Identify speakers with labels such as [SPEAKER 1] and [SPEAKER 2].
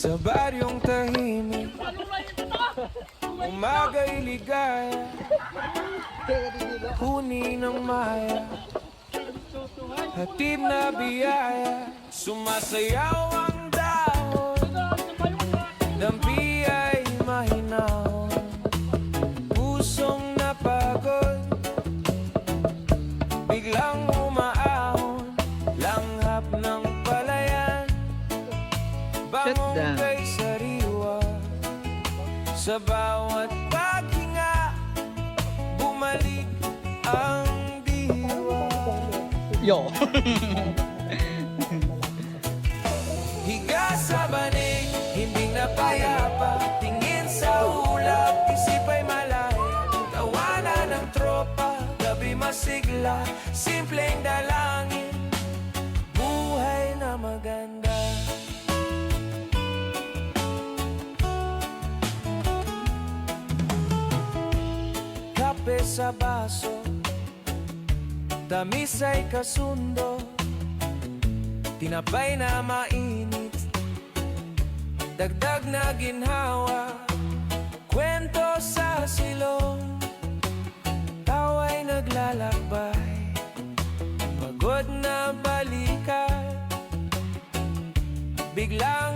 [SPEAKER 1] Sa baryong tahimik, umaga'y ligaya, huni ng maya, hatid na biyaya. Sumasayaw ang dahon, dampi ay mahinahon, pusong napagod, biglang umaahon, langhap ng palayan, bangon kay sariwa. Sa bawat paghinga, bumalik ang diwa.
[SPEAKER 2] Yo!
[SPEAKER 1] Higa sa banig, hindi napayapa, tingin sa ulap, isip ay malaya. Tawanan ng tropa, gabi masigla, simpleng dalangin, buhay na maganda. Kape sa baso, tamis ay kasundo, tinapay na mainit, dagdag na ginhawa, kwento sa silong, tawa'y naglalakbay, pagod na balikan, biglang